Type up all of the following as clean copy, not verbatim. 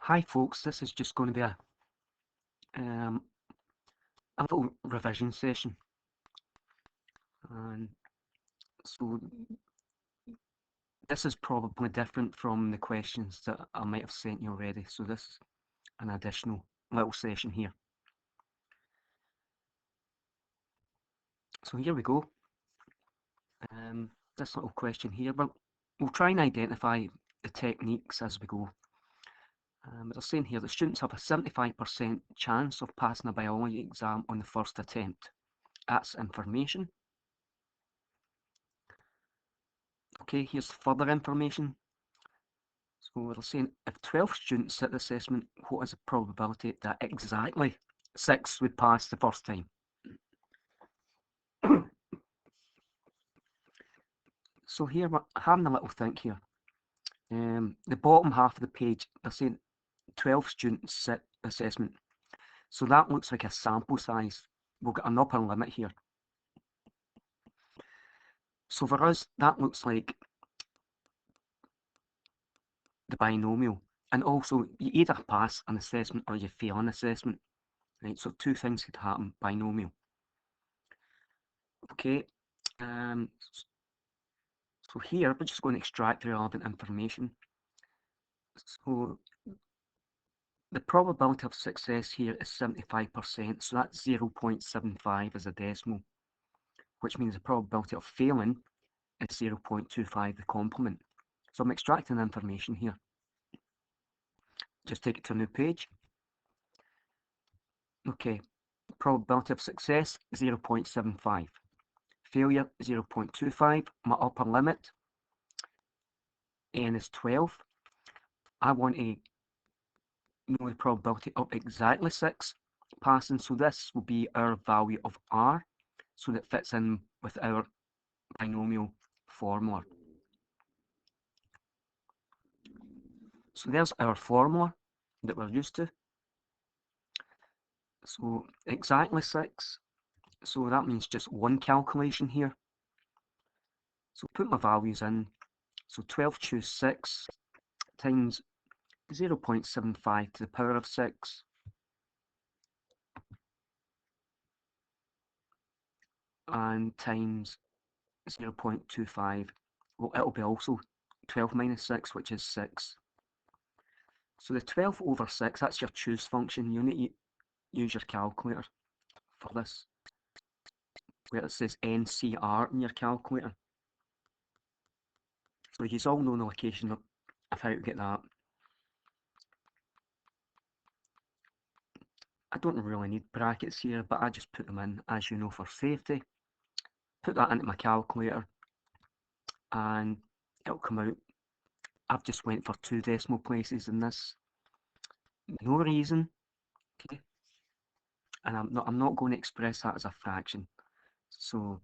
Hi folks, this is just going to be a little revision session, and so this is probably different from the questions that I might have sent you already, so this is an additional little session here. So here we go. This little question here, we'll try and identify the techniques as we go. They're saying here that students have a 75% chance of passing a biology exam on the first attempt. That's information. Okay, here's further information. So we're saying if 12 students sit the assessment, what is the probability that exactly 6 would pass the first time? So here we're having a little think here. The bottom half of the page, they're saying 12 students sit assessment. So that looks like a sample size. We'll get an upper limit here. So for us, that looks like the binomial. And also, you either pass an assessment or you fail an assessment. Right, so two things could happen, binomial. Okay, so here we're just going to extract the relevant information. So the probability of success here is 75%, so that's 0.75 as a decimal, which means the probability of failing is 0.25, the complement. So I'm extracting information here. Just take it to a new page. Okay, probability of success 0.75. Failure 0.25. My upper limit n is 12. I want to know the probability of exactly 6 passing, so this will be our value of r, so that fits in with our binomial formula. So there's our formula that we're used to. So exactly 6, so that means just one calculation here. So put my values in. So 12 choose 6 times 0.75 to the power of 6 and times 0.25. Well, it'll be also 12 minus 6, which is 6. So the 12 over 6, that's your choose function. You need to use your calculator for this, where it says NCR in your calculator. So you all know the location of how to get that. I don't really need brackets here, but I just put them in, as you know, for safety. Put that into my calculator, and it'll come out. I've just went for 2 decimal places in this. No reason, okay? And I'm not going to express that as a fraction. So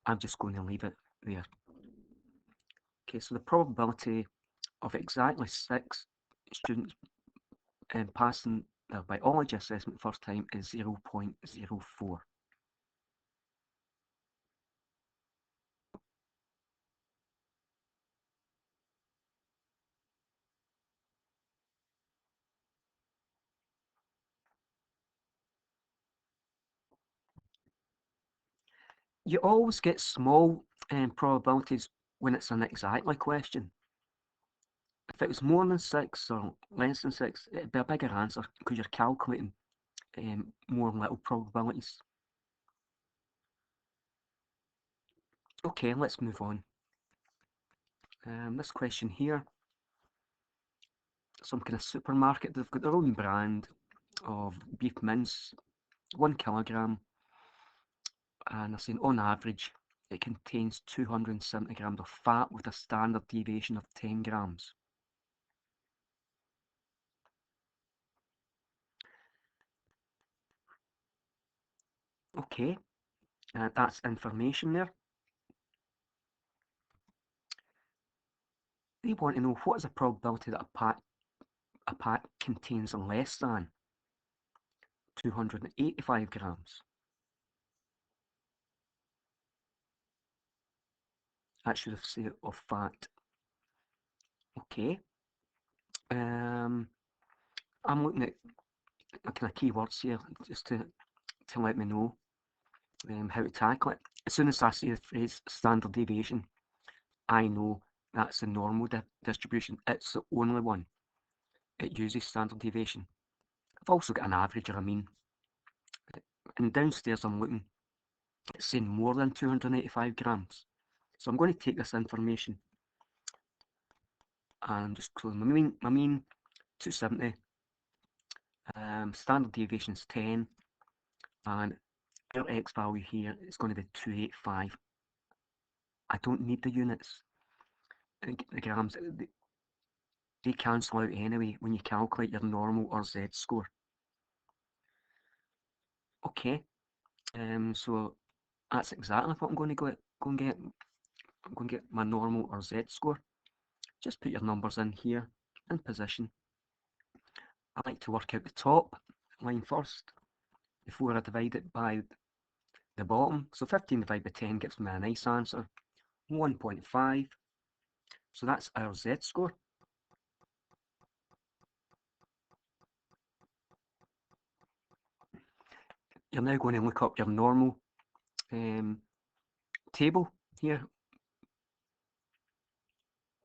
I'm just going to leave it there. Okay, so the probability of exactly 6 students passing their biology assessment first time is 0.04. You always get small probabilities when it's an exactly question. If it was more than 6 or less than 6, it'd be a bigger answer because you're calculating more little probabilities. Okay, let's move on. This question here, some kind of supermarket, they've got their own brand of beef mince, 1 kilogram, and they're saying on average it contains 270 grams of fat with a standard deviation of 10 grams. Okay, that's information there. They want to know what is the probability that a pack contains less than 285 grams. That should have said of fat. Okay, I'm looking at kind of keywords here just to let me know how to tackle it. As soon as I see the phrase standard deviation, I know that's the normal distribution. It's the only one. It uses standard deviation. I've also got an average or a mean. And downstairs I'm looking, it's saying more than 285 grams. So I'm going to take this information and just close my mean 270, standard deviation is 10, and our x value here is going to be 285. I don't need the units. The grams, they cancel out anyway when you calculate your normal or z score. Okay, so that's exactly what I'm going to go and get. I'm going to get my normal or z score. Just put your numbers in here in position. I like to work out the top line first before I divide it by the bottom. So 15 divided by 10 gives me a nice answer, 1.5. So that's our z score. You're now going to look up your normal table here,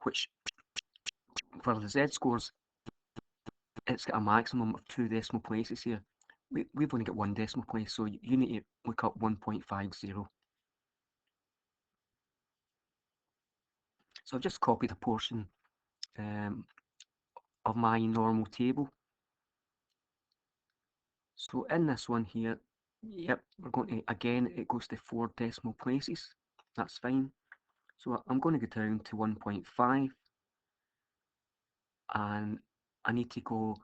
which for the z scores, it's got a maximum of 2 decimal places here. We've only got 1 decimal place, so you need to look up 1.50. So I've just copied a portion of my normal table. So in this one here, yep, we're going to, again, it goes to 4 decimal places. That's fine. So I'm going to go down to 1.5, and I need to go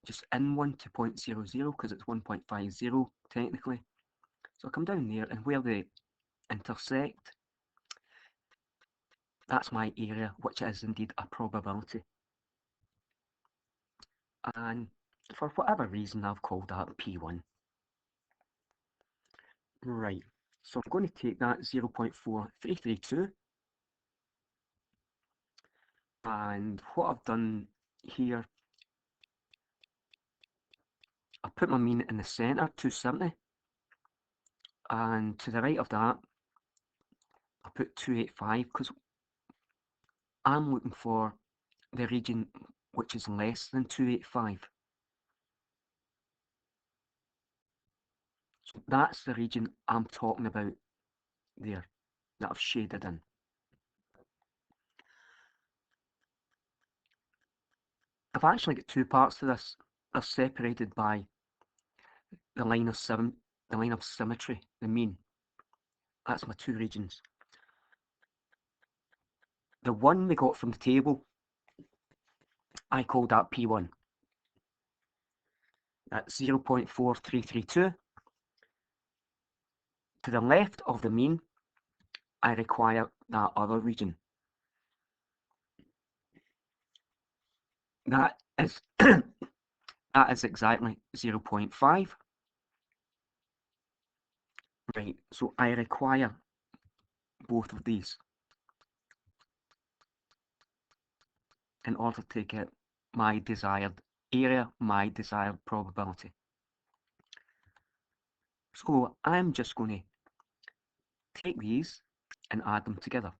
just in 1 to 0.00 because it's 1.50 technically. So I come down there, and where they intersect, that's my area, which is indeed a probability. And for whatever reason, I've called that P1. Right, so I'm going to take that 0.4332, and what I've done here, I put my mean in the centre, 270, and to the right of that, I put 285 because I'm looking for the region which is less than 285. So that's the region I'm talking about there, that I've shaded in. I've actually got 2 parts to this. They're separated by the line of symmetry, the mean. That's my 2 regions. The one we got from the table, I called that P1. That's 0.4332. To the left of the mean, I require that other region. That is that is exactly 0.5. Right, so I require both of these in order to get my desired area, my desired probability. So I'm just going to take these and add them together.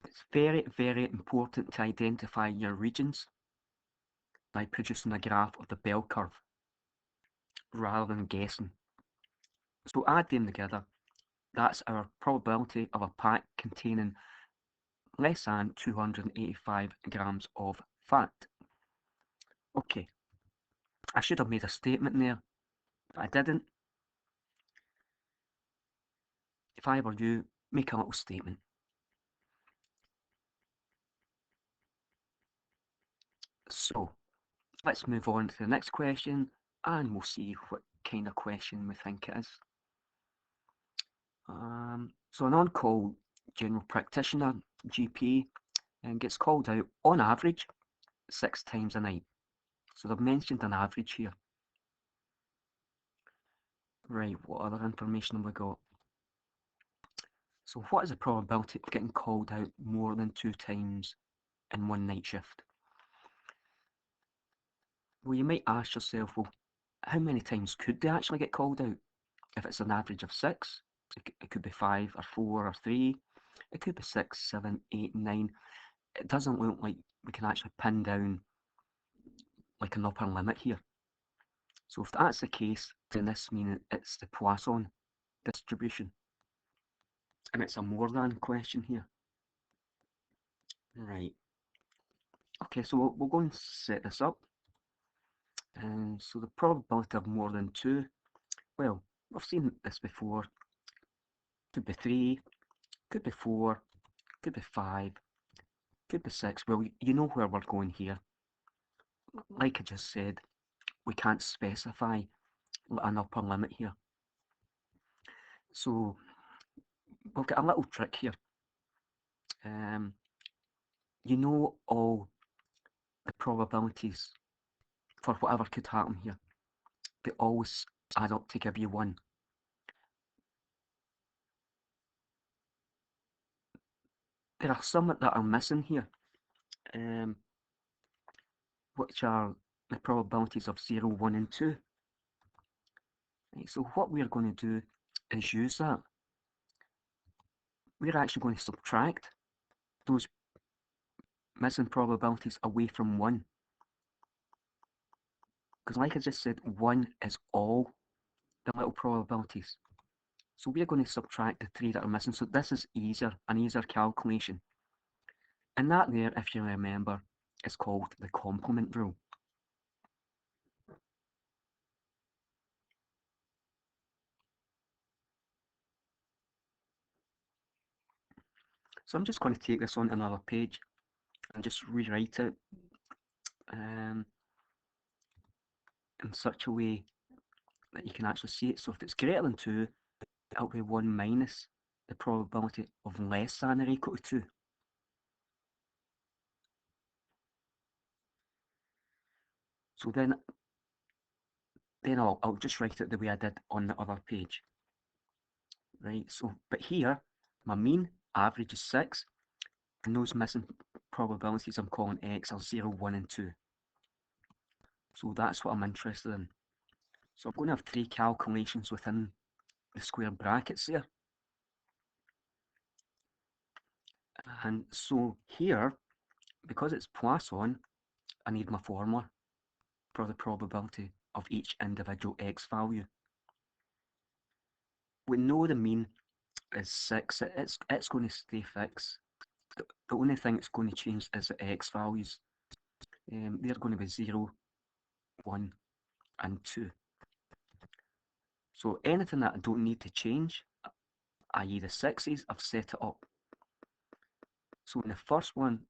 It's very, very important to identify your regions by producing a graph of the bell curve rather than guessing. So add them together. That's our probability of a pack containing less than 285 grams of fat. Okay, I should have made a statement there, but I didn't. If I were you, make a little statement. So let's move on to the next question, and we'll see what kind of question we think it is. So an on-call general practitioner, GP, gets called out on average 6 times a night. So they've mentioned an average here. Right, what other information have we got? So what is the probability of getting called out more than 2 times in one night shift? Well, you might ask yourself, well, how many times could they actually get called out? If it's an average of 6, it could be 5 or 4 or 3, it could be 6, 7, 8, 9. It doesn't look like we can actually pin down like an upper limit here. So if that's the case, then this means it's the Poisson distribution. And it's a more than question here. Right. Okay, so we'll go and set this up. And so the probability of more than 2, well, we've seen this before. Could be 3, could be 4, could be 5, could be 6. Well, you know where we're going here. Like I just said, we can't specify an upper limit here. So we've got a little trick here. You know all the probabilities for whatever could happen here. They always add up to give you 1. There are some that are missing here, which are the probabilities of 0, 1 and 2. Right, so what we're going to do is use that. We're actually going to subtract those missing probabilities away from 1. Because like I just said, 1 is all the little probabilities. So we're going to subtract the 3 that are missing. So this is an easier calculation. And that there, if you remember, is called the complement rule. So I'm just going to take this on another page and just rewrite it in such a way that you can actually see it. So if it's greater than 2, it'll be 1 minus the probability of less than or equal to 2. So then I'll just write it the way I did on the other page. Right, so, but here, my mean average is 6, and those missing probabilities I'm calling x are 0, 1 and 2. So that's what I'm interested in. So I'm going to have 3 calculations within the square brackets there. And so here, because it's Poisson, I need my formula for the probability of each individual x value. We know the mean is 6, it's going to stay fixed. The only thing it's going to change is the x values. They're going to be 0, 1 and 2. So anything that I don't need to change, i.e. the 6's, I've set it up. So in the first one,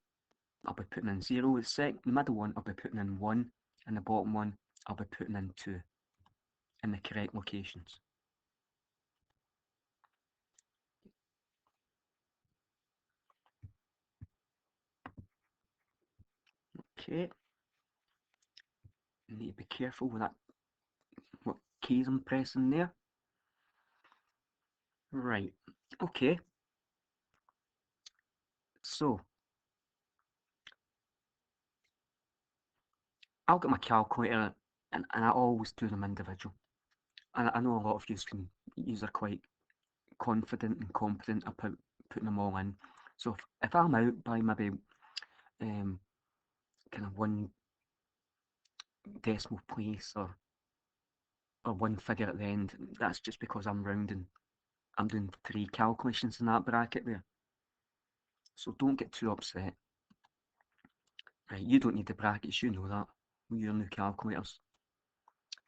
I'll be putting in 0, the middle one I'll be putting in 1, and the bottom one I'll be putting in 2 in the correct locations. Okay, you need to be careful with that, what keys I'm pressing there. Right, okay, so I'll get my calculator, and I always do them individual. And I know a lot of you are quite confident and competent about putting them all in. So if I'm out by maybe kind of 1 decimal place or 1 figure at the end, that's just because I'm rounding. I'm doing 3 calculations in that bracket there. So don't get too upset. Right, you don't need the brackets, you know that, with your new calculators.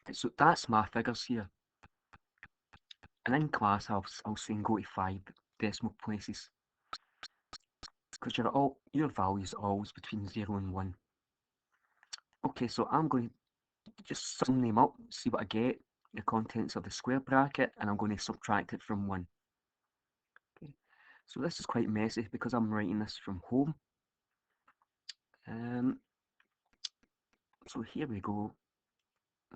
Okay, so that's my figures here. And in class, I'll say go to 5 decimal places, because your values are always between 0 and 1. Okay, so I'm going to just sum them up, see what I get, the contents of the square bracket, and I'm going to subtract it from 1. Okay, so this is quite messy because I'm writing this from home. So here we go.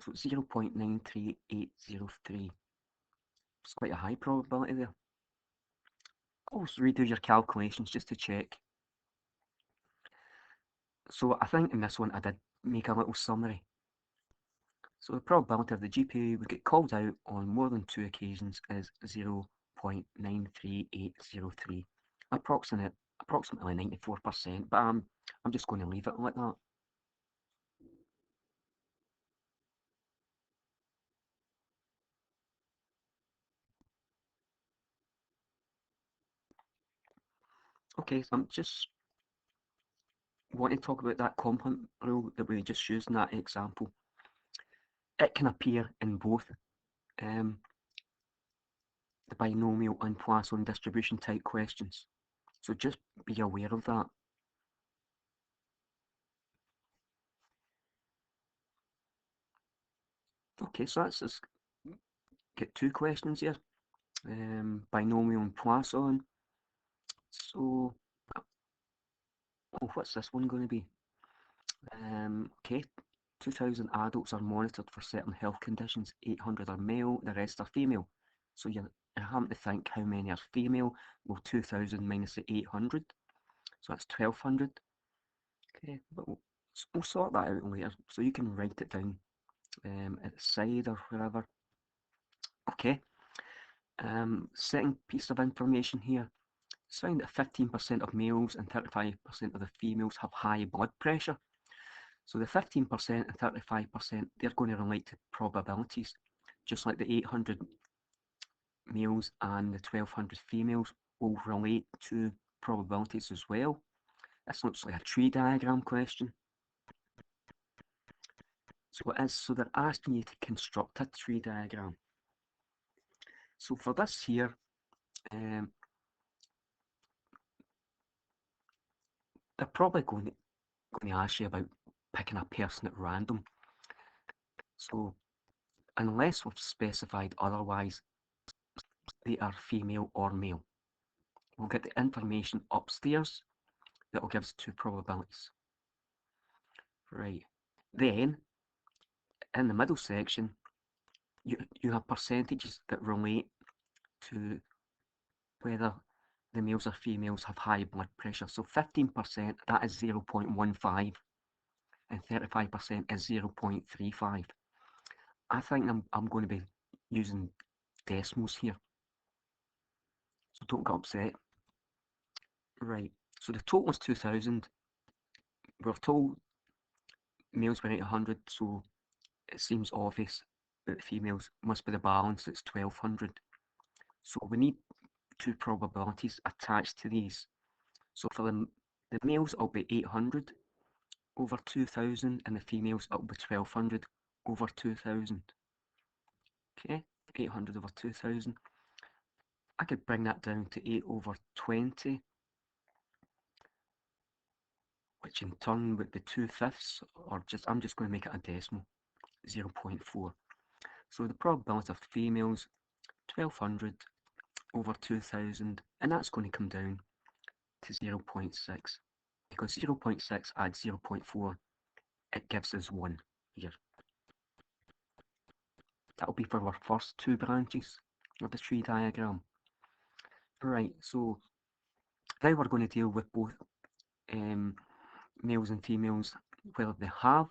So 0.93803. It's quite a high probability there. always redo your calculations just to check. So I think in this one I did make a little summary. So the probability of the GPA would get called out on more than 2 occasions is 0.93803, approximately 94%, but I'm just going to leave it like that. Okay, so I'm just want to talk about that complement rule that we just used in that example. It can appear in both um, the binomial and Poisson distribution type questions. So just be aware of that. Okay, so that's just get 2 questions here. Binomial and Poisson. So, oh, what's this one going to be? Okay, 2,000 adults are monitored for certain health conditions. 800 are male, the rest are female. So you're having to think how many are female. Well, 2,000 minus the 800, so that's 1,200. Okay, but we'll sort that out later. So you can write it down at the side or wherever. Okay, second piece of information here. It's found that 15% of males and 35% of the females have high blood pressure. So the 15% and 35%, they're going to relate to probabilities, just like the 800 males and the 1,200 females will relate to probabilities as well. This looks like a tree diagram question. So it is, so they're asking you to construct a tree diagram. So for this here, they're probably going to ask you about picking a person at random. So unless we've specified otherwise, they are female or male. We'll get the information upstairs that will give us 2 probabilities. Right. Then, in the middle section, you have percentages that relate to whether the males or females have high blood pressure. So 15%, that is 0.15, and 35% is 0.35. I think I'm going to be using decimals here, so don't get upset. Right, so the total is 2,000. We're told males were 800, so it seems obvious that the females must be the balance, it's 1,200. So we need 2 probabilities attached to these. So for the males, it'll be 800 over 2,000, and the females, it'll be 1,200 over 2,000. Okay, 800 over 2,000. I could bring that down to 8 over 20, which in turn would be 2/5, or I'm just going to make it a decimal, 0.4. So the probability of females, 1,200 over 2,000, and that's going to come down to 0.6, because 0.6 adds 0.4, it gives us 1 here. That'll be for our first 2 branches of the tree diagram. Right, so now we're going to deal with both males and females, whether they have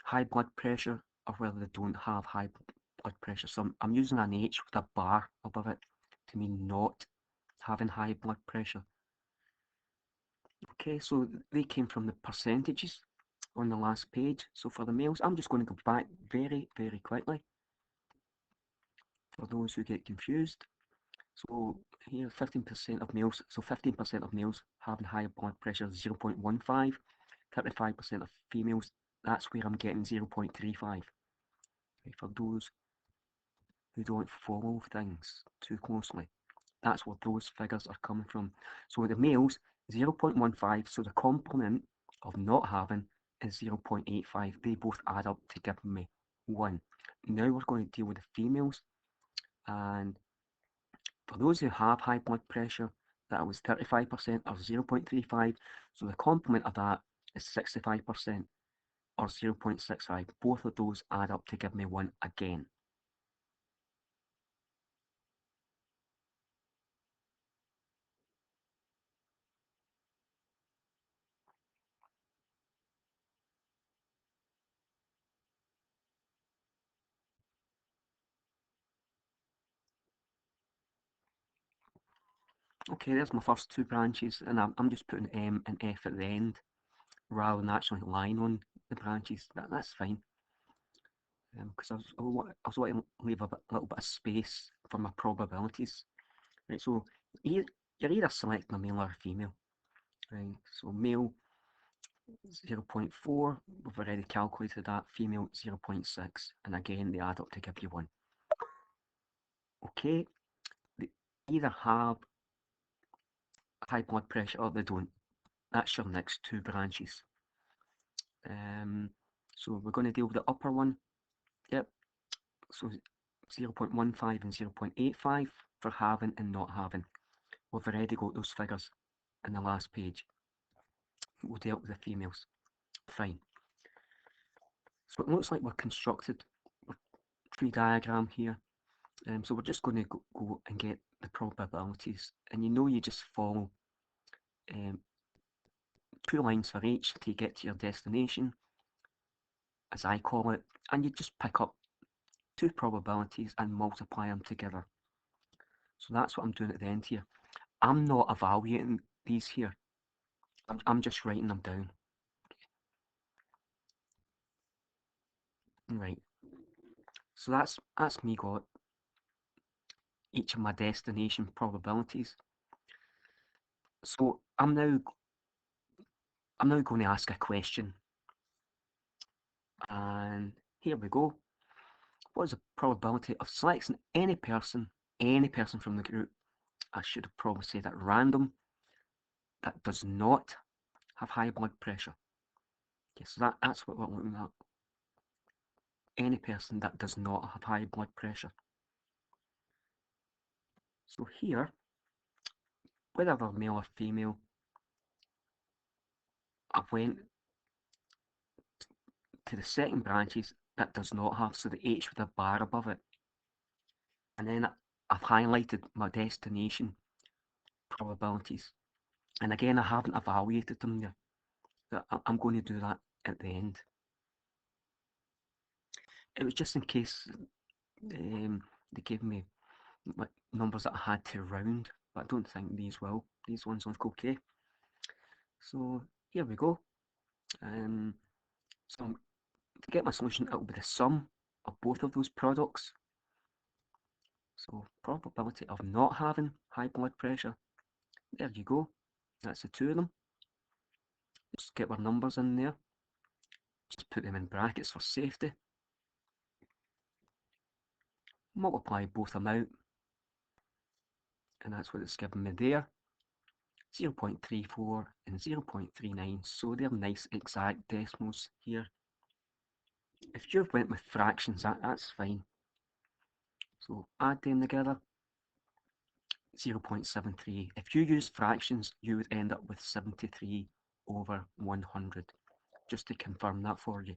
high blood pressure or whether they don't have high blood pressure. So I'm using an H with a bar above it to mean not having high blood pressure. Okay, so they came from the percentages on the last page. So for the males, I'm just going to go back very, very quickly for those who get confused. So here, 15% of males, so 15% of males having high blood pressure is 0.15, 35% of females, that's where I'm getting 0.35. For those who don't follow things too closely, that's where those figures are coming from. So the males, 0.15, so the complement of not having is 0.85. They both add up to give me 1. Now we're going to deal with the females, and for those who have high blood pressure, that was 35% or 0.35, so the complement of that is 65% or 0.65. Both of those add up to give me 1 again. Okay, there's my first two branches, and I'm just putting M and F at the end rather than actually lying on the branches. That's fine, because I was wanting to leave a little bit of space for my probabilities. Right, so you're either selecting a male or a female. Right, so male 0.4, we've already calculated that, female 0.6, and again they add up to give you 1. Okay, they either have high blood pressure or they don't. That's your next two branches. So we're going to deal with the upper one. Yep, so 0.15 and 0.85 for having and not having. We've already got those figures in the last page. We'll deal with the females. Fine. So it looks like we're constructed a tree diagram here. So we're just going to go and get the probabilities. And you just follow um, 2 lines for each to get to your destination, as I call it. And you just pick up 2 probabilities and multiply them together. So that's what I'm doing at the end here. I'm not evaluating these here. I'm just writing them down. Right. So that's me got each of my destination probabilities. So I'm now going to ask a question. And here we go. What is the probability of selecting any person from the group? I should have probably said at random, that does not have high blood pressure. Okay, so that's what we're looking at. Any person that does not have high blood pressure. So here, whether they're male or female, I went to the second branches that does not have, so the H with a bar above it. And then I've highlighted my destination probabilities. And again, I haven't evaluated them yet. I'm going to do that at the end. It was just in case they gave me like numbers that I had to round, but I don't think these will. These ones look okay. So here we go. So to get my solution, it will be the sum of both of those products. So probability of not having high blood pressure. There you go. That's the two of them. Just get our numbers in there. Just put them in brackets for safety. Multiply both them out. And that's what it's given me there. 0.34 and 0.39. So they're nice exact decimals here. If you've went with fractions, that's fine. So add them together. 0.73. If you use fractions, you would end up with 73 over 100. Just to confirm that for you.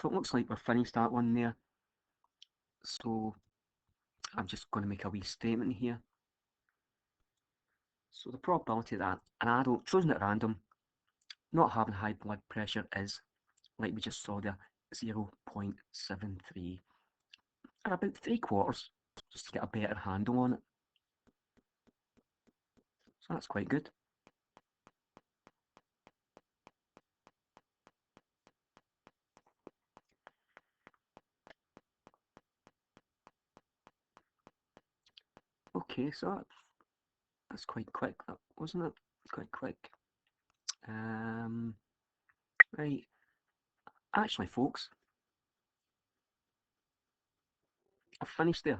So it looks like we're finished that one there. So I'm just going to make a wee statement here. So the probability that an adult chosen at random not having high blood pressure is, like we just saw there, 0.73. Or about 3/4, just to get a better handle on it. So that's quite good. Okay, so that's quite quick, that wasn't it? Quite quick. Right. Actually, folks, I've finished there.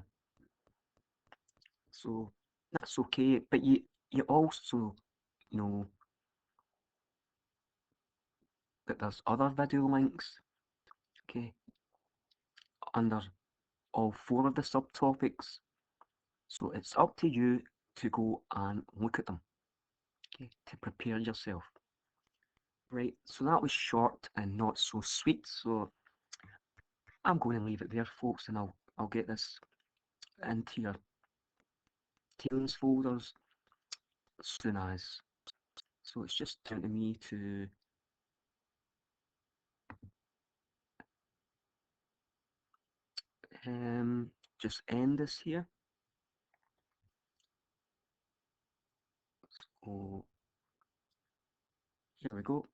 So that's okay, but you also know that there's other video links, okay, under all 4 of the subtopics. So it's up to you to go and look at them, okay, to prepare yourself. Right, so that was short and not so sweet, so I'm going to leave it there, folks, and I'll get this into your Teams folders as soon as. So it's just down to me to just end this here. So here we go.